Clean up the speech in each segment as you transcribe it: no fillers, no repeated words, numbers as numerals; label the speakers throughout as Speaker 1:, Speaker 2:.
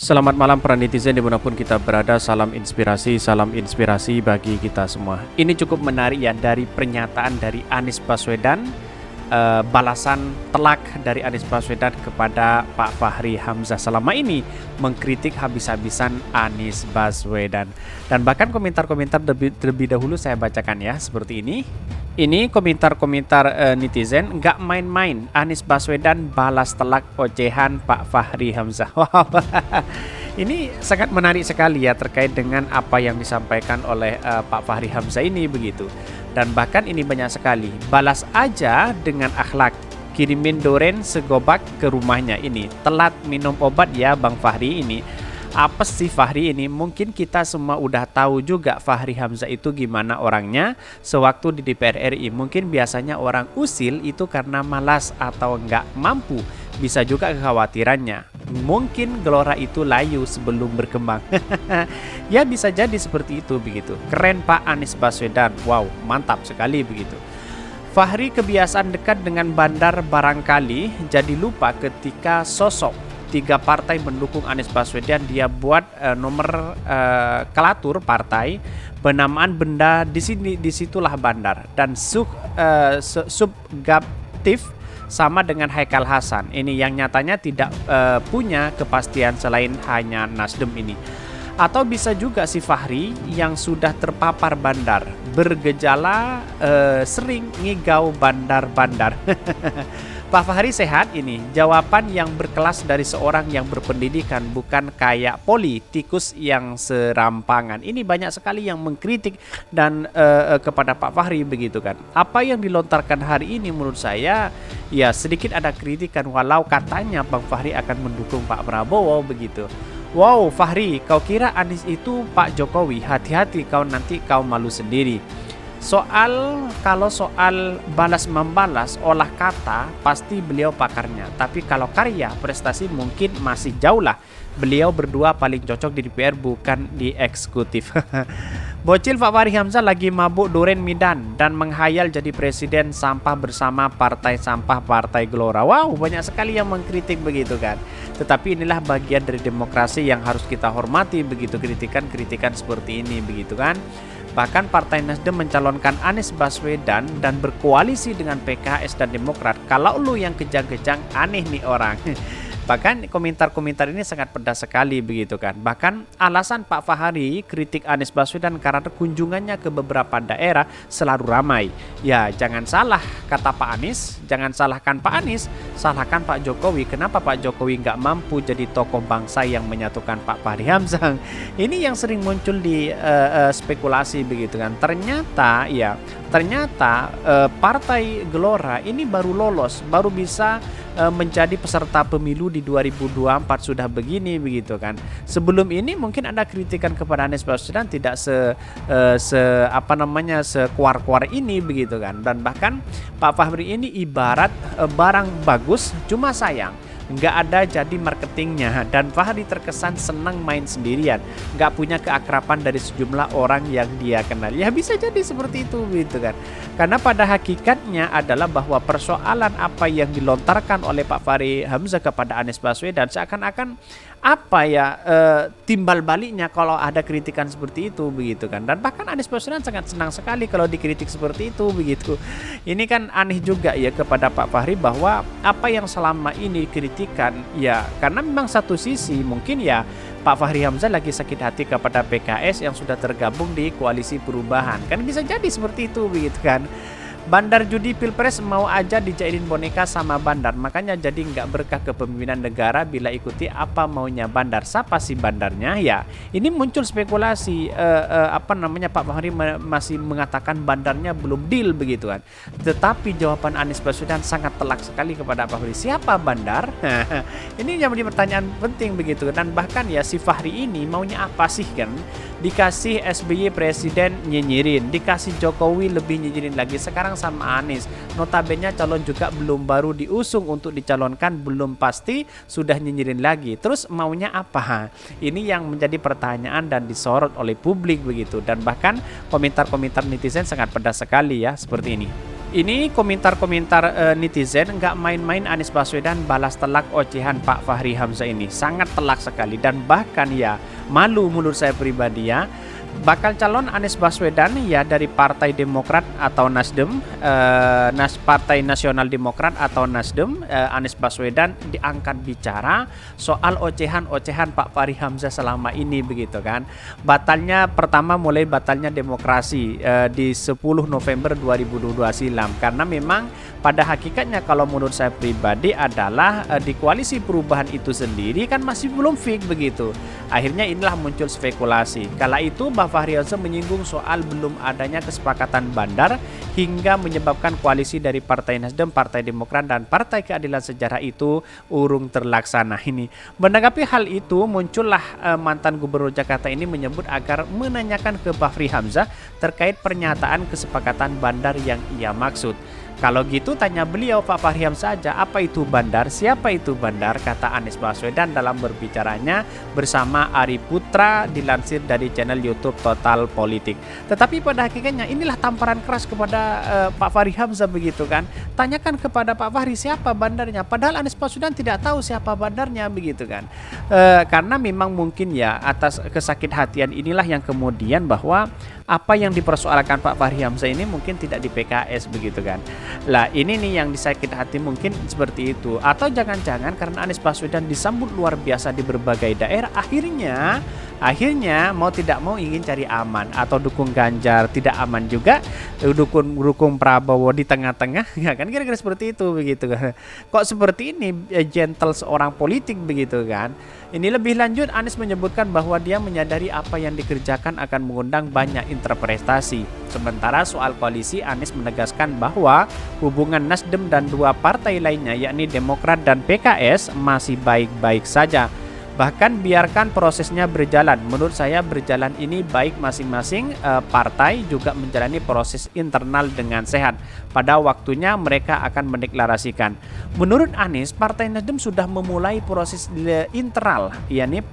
Speaker 1: Selamat malam para netizen dimanapun kita berada, salam inspirasi bagi kita semua. Ini cukup menarik ya dari pernyataan dari Anies Baswedan, balasan telak dari Anies Baswedan kepada Pak Fahri Hamzah selama ini mengkritik habis-habisan Anies Baswedan. Dan bahkan komentar-komentar terlebih dahulu saya bacakan ya seperti ini. Ini komentar-komentar netizen, nggak main-main Anies Baswedan balas telak ocehan Pak Fahri Hamzah. Wow, ini sangat menarik sekali ya terkait dengan apa yang disampaikan oleh Pak Fahri Hamzah ini begitu. Dan bahkan ini banyak sekali, balas aja dengan akhlak, kirimin Duren segobak ke rumahnya ini. Telat minum obat ya Bang Fahri ini. Apa sih Fahri ini? Mungkin kita semua udah tahu juga Fahri Hamzah itu gimana orangnya sewaktu di DPR RI. Mungkin biasanya orang usil itu karena malas atau nggak mampu. Bisa juga kekhawatirannya. Mungkin gelora itu layu sebelum berkembang. Ya bisa jadi seperti itu begitu. Keren Pak Anies Baswedan. Wow, mantap sekali begitu. Fahri kebiasaan dekat dengan bandar barangkali jadi lupa ketika sosok tiga partai mendukung Anies Baswedan, dia buat nomor kelatur partai penamaan benda disitulah bandar dan subgaptif sama dengan Haikal Hasan ini yang nyatanya tidak punya kepastian selain hanya Nasdem ini. Atau bisa juga si Fahri yang sudah terpapar bandar bergejala sering ngigau bandar-bandar. Pak Fahri sehat ini, jawaban yang berkelas dari seorang yang berpendidikan, bukan kayak politikus yang serampangan. Ini banyak sekali yang mengkritik dan kepada Pak Fahri begitu kan. Apa yang dilontarkan hari ini menurut saya ya sedikit ada kritikan walau katanya Bang Fahri akan mendukung Pak Prabowo begitu. Wow Fahri, kau kira Anies itu Pak Jokowi? Hati-hati kau nanti kau malu sendiri. Kalau soal balas membalas olah kata pasti beliau pakarnya. Tapi kalau karya prestasi mungkin masih jauh lah. Beliau berdua paling cocok di DPR bukan di eksekutif. Bocil Pak Fahri Hamzah lagi mabuk Duren Midan dan menghayal jadi presiden sampah bersama partai sampah Partai Gelora. Wow, banyak sekali yang mengkritik begitu kan. Tetapi inilah bagian dari demokrasi yang harus kita hormati begitu, kritikan-kritikan seperti ini begitu kan. Bahkan Partai Nasdem mencalonkan Anies Baswedan dan berkoalisi dengan PKS dan Demokrat. Kalau lu yang kejang-kejang, aneh nih orang. Bahkan komentar-komentar ini sangat pedas sekali begitu kan. Bahkan alasan Pak Fahri kritik Anies Baswedan karena kunjungannya ke beberapa daerah selalu ramai. Ya jangan salah kata Pak Anies, jangan salahkan Pak Anies, salahkan Pak Jokowi. Kenapa Pak Jokowi nggak mampu jadi tokoh bangsa yang menyatukan Pak Fahri Hamzah? Ini yang sering muncul di spekulasi begitu kan. Ternyata Partai Gelora ini baru lolos, baru bisa menjadi peserta pemilu di 2024 sudah begini begitu kan. Sebelum ini mungkin ada kritikan kepada Anies Baswedan tidak sekuar-kuar ini begitu kan. Dan bahkan Pak Fahri ini ibarat barang bagus cuma sayang nggak ada jadi marketingnya, dan Fahri terkesan senang main sendirian, nggak punya keakraban dari sejumlah orang yang dia kenal. Ya bisa jadi seperti itu gitu kan, karena pada hakikatnya adalah bahwa persoalan apa yang dilontarkan oleh Pak Fahri Hamzah kepada Anies Baswedan seakan-akan timbal baliknya kalau ada kritikan seperti itu begitu kan. Dan bahkan Anies Baswedan sangat senang sekali kalau dikritik seperti itu begitu. Ini kan aneh juga ya kepada Pak Fahri bahwa apa yang selama ini kritikan ya karena memang satu sisi mungkin ya Pak Fahri Hamzah lagi sakit hati kepada PKS yang sudah tergabung di koalisi perubahan, kan bisa jadi seperti itu begitu kan. Bandar judi pilpres mau aja dijadiin boneka sama bandar, makanya jadi nggak berkah kepemimpinan negara bila ikuti apa maunya bandar. Siapa sih bandarnya ya? Ini muncul spekulasi Pak Fahri masih mengatakan bandarnya belum deal begitu kan. Tetapi jawaban Anies Baswedan sangat telak sekali kepada Pak Fahri. Siapa bandar? Ini yang menjadi pertanyaan penting begitu. Dan bahkan ya si Fahri ini maunya apa sih kan? Dikasih SBY presiden nyinyirin, dikasih Jokowi lebih nyinyirin lagi, sekarang sama Anies. Notabene calon juga belum baru diusung untuk dicalonkan, belum pasti sudah nyinyirin lagi. Terus maunya apa? Ini yang menjadi pertanyaan dan disorot oleh publik begitu. Dan bahkan komentar-komentar netizen sangat pedas sekali ya seperti ini. Ini komentar-komentar netizen nggak main-main. Anies Baswedan balas telak ocehan Pak Fahri Hamzah ini. Sangat telak sekali dan bahkan ya malu menurut saya pribadi ya. Bakal calon Anies Baswedan ya dari Partai Demokrat atau Nasdem, Partai Nasional Demokrat atau Nasdem, Anies Baswedan diangkat bicara soal ocehan-ocehan Pak Fahri Hamzah selama ini begitu kan. Batalnya pertama mulai batalnya demokrasi di 10 November 2022 silam, karena memang pada hakikatnya kalau menurut saya pribadi adalah di koalisi perubahan itu sendiri kan masih belum fix begitu. Akhirnya inilah muncul spekulasi. Kala itu Pak Fahri Hamzah menyinggung soal belum adanya kesepakatan bandar hingga menyebabkan koalisi dari Partai Nasdem, Partai Demokrat dan Partai Keadilan Sejarah itu urung terlaksana. Ini menanggapi hal itu muncullah mantan Gubernur Jakarta ini menyebut agar menanyakan ke Pak Fahri Hamzah terkait pernyataan kesepakatan bandar yang ia maksud. Kalau gitu tanya beliau Pak Fahri Hamzah saja, apa itu bandar, siapa itu bandar, kata Anies Baswedan dalam berbicaranya bersama Ari Putra dilansir dari channel YouTube Total Politik. Tetapi pada hakikatnya inilah tamparan keras kepada Pak Fahri Hamzah begitu kan. Tanyakan kepada Pak Fahri siapa bandarnya, padahal Anies Baswedan tidak tahu siapa bandarnya begitu kan. Karena memang mungkin ya atas kesakit hatian inilah yang kemudian bahwa apa yang dipersoalkan Pak Fahri Hamzah ini mungkin tidak di PKS begitu kan. Lah ini nih yang disakit hati mungkin seperti itu. Atau jangan-jangan karena Anies Baswedan disambut luar biasa di berbagai daerah, akhirnya mau tidak mau ingin cari aman, atau dukung Ganjar tidak aman juga, dukung Prabowo di tengah-tengah ya kan, kira-kira seperti itu begitu kan. Kok seperti ini gentle seorang politik begitu kan. Ini lebih lanjut Anies menyebutkan bahwa dia menyadari apa yang dikerjakan akan mengundang banyak interpretasi. Sementara soal koalisi, Anies menegaskan bahwa hubungan Nasdem dan dua partai lainnya yakni Demokrat dan PKS masih baik-baik saja. Bahkan biarkan prosesnya berjalan. Menurut saya berjalan ini baik, masing-masing partai juga menjalani proses internal dengan sehat. Pada waktunya mereka akan mendeklarasikan. Menurut Anies, Partai Nasdem sudah memulai proses internal, yakni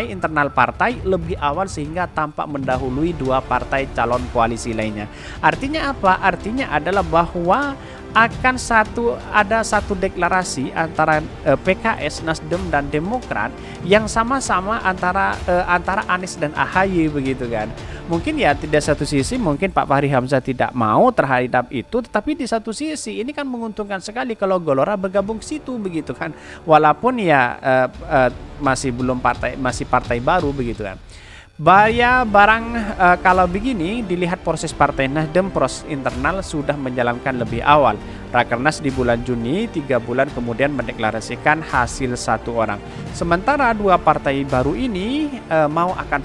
Speaker 1: internal partai lebih awal sehingga tampak mendahului dua partai calon koalisi lainnya. Artinya apa? Artinya adalah bahwa akan ada satu deklarasi antara PKS, Nasdem dan Demokrat yang sama-sama antara Anies dan AHY begitu kan. Mungkin ya tidak satu sisi mungkin Pak Fahri Hamzah tidak mau terhadap itu, tetapi di satu sisi ini kan menguntungkan sekali kalau Gelora bergabung ke situ begitu kan. Walaupun ya masih partai baru begitu kan. Kalau begini dilihat proses Partai Nasdem, proses internal sudah menjalankan lebih awal. Rakernas di bulan Juni, 3 bulan kemudian mendeklarasikan hasil satu orang. Sementara dua partai baru ini mau akan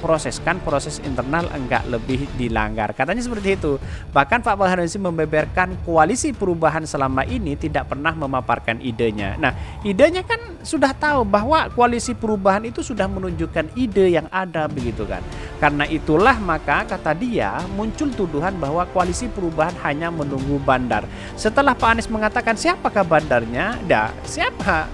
Speaker 1: proses internal enggak lebih dilanggar. Katanya seperti itu. Bahkan Pak Fahri Hamzah membeberkan koalisi perubahan selama ini tidak pernah memaparkan idenya. Nah, idenya kan sudah tahu bahwa koalisi perubahan itu sudah menunjukkan ide yang ada begitu kan. Karena itulah maka kata dia muncul tuduhan bahwa koalisi perubahan hanya menunggu bandar. Setelah Pak Anies mengatakan siapakah bandarnya, siapa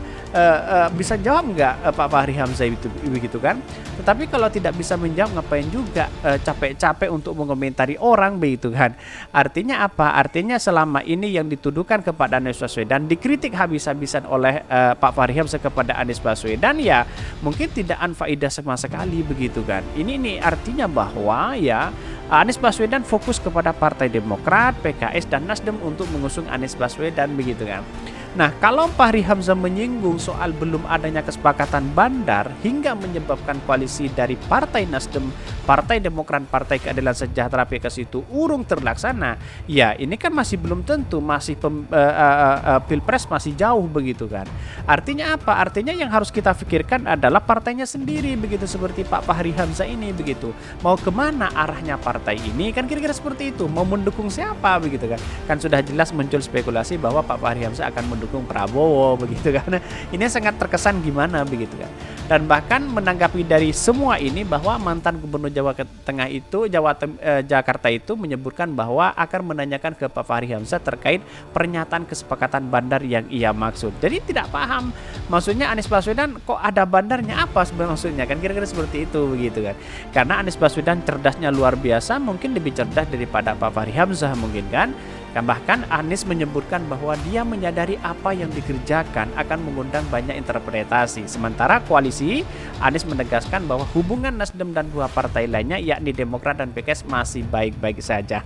Speaker 1: bisa jawab nggak Pak Fahri Hamzah itu begitu kan? Tetapi kalau tidak bisa menjawab ngapain juga capek-capek untuk mengomentari orang begitu kan? Artinya apa? Artinya selama ini yang dituduhkan kepada Anies Baswedan dikritik habis-habisan oleh Pak Fahri Hamzah kepada Anies Baswedan ya mungkin tidak anfaedah sama sekali begitu kan? Ini artinya bahwa ya Anies Baswedan fokus kepada Partai Demokrat, PKS dan Nasdem untuk mengusung Anies Baswedan begitu kan? Nah, kalau Fahri Hamzah menyinggung soal belum adanya kesepakatan bandar hingga menyebabkan koalisi dari Partai Nasdem, Partai Demokrat, Partai Keadilan Sejahtera PKS itu urung terlaksana, ya ini kan masih belum tentu, masih Pilpres masih jauh begitu kan. Artinya apa? Artinya yang harus kita pikirkan adalah partainya sendiri begitu, seperti Pak Fahri Hamzah ini begitu. Mau kemana arahnya partai ini? Kan kira-kira seperti itu. Mau mendukung siapa begitu kan? Kan sudah jelas muncul spekulasi bahwa Pak Fahri Hamzah akan mendukung Prabowo begitu kan. Ini sangat terkesan gimana begitu kan. Dan bahkan menanggapi dari semua ini bahwa mantan Gubernur Jakarta itu menyebutkan bahwa akan menanyakan ke Pak Fahri Hamzah terkait pernyataan kesepakatan bandar yang ia maksud. Jadi tidak paham maksudnya Anies Baswedan kok ada bandarnya, apa sebenarnya maksudnya kan, kira-kira seperti itu begitu kan. Karena Anies Baswedan cerdasnya luar biasa, mungkin lebih cerdas daripada Pak Fahri Hamzah mungkin kan. Bahkan Anies menyebutkan bahwa dia menyadari apa yang dikerjakan akan mengundang banyak interpretasi. Sementara koalisi, Anies menegaskan bahwa hubungan Nasdem dan dua partai lainnya yakni Demokrat dan PKS masih baik-baik saja.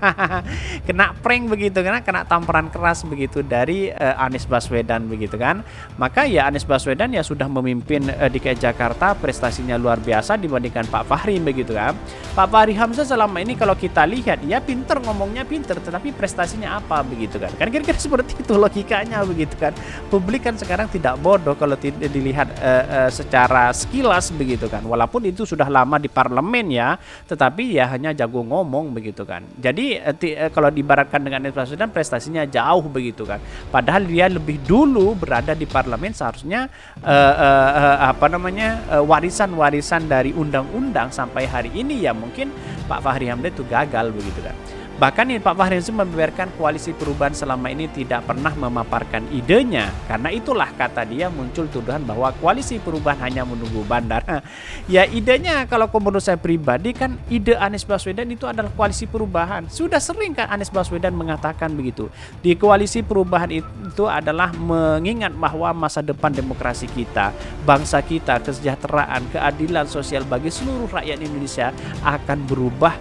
Speaker 1: Kena prank begitu, kena tamparan keras begitu dari Anies Baswedan begitu kan. Maka ya Anies Baswedan ya sudah memimpin DKI Jakarta, prestasinya luar biasa dibandingkan Pak Fahri begitu kan. Pak Fahri Hamzah selama ini kalau kita lihat ya pinter, ngomongnya pinter, tetapi prestasinya apa begitu kan. Kan kira-kira seperti itu logikanya begitu kan. Publik kan sekarang tidak bodoh kalau tidak dilihat secara sekilas begitu kan. Walaupun itu sudah lama di parlemen ya, tetapi ya hanya jago ngomong begitu kan. Jadi kalau diibaratkan dengan Anies Baswedan prestasinya jauh begitu kan. Padahal dia lebih dulu berada di parlemen, seharusnya warisan-warisan dari undang-undang sampai hari ini ya mungkin Pak Fahri Hamzah itu gagal begitu kan. Bahkan Pak Fahri Hamzah membeberkan koalisi perubahan selama ini tidak pernah memaparkan idenya. Karena itulah kata dia muncul tuduhan bahwa koalisi perubahan hanya menunggu bandar. Ya idenya kalau menurut saya pribadi kan ide Anies Baswedan itu adalah koalisi perubahan. Sudah sering kan Anies Baswedan mengatakan begitu. Di koalisi perubahan itu adalah mengingat bahwa masa depan demokrasi kita, bangsa kita, kesejahteraan, keadilan sosial bagi seluruh rakyat Indonesia akan berubah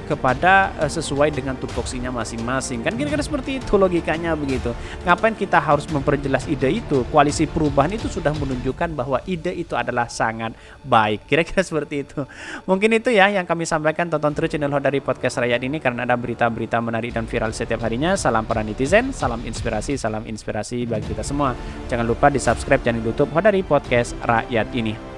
Speaker 1: kepada sesuai dengan tupoksinya masing-masing. Kan kira-kira seperti itu logikanya begitu. Ngapain kita harus memperjelas ide itu? Koalisi perubahan itu sudah menunjukkan bahwa ide itu adalah sangat baik. Kira-kira seperti itu. Mungkin itu ya yang kami sampaikan. Tonton terus channel Hodari Podcast Rakyat ini karena ada berita-berita menarik dan viral setiap harinya. Salam para netizen, salam inspirasi bagi kita semua. Jangan lupa di subscribe channel YouTube Hodari Podcast Rakyat ini.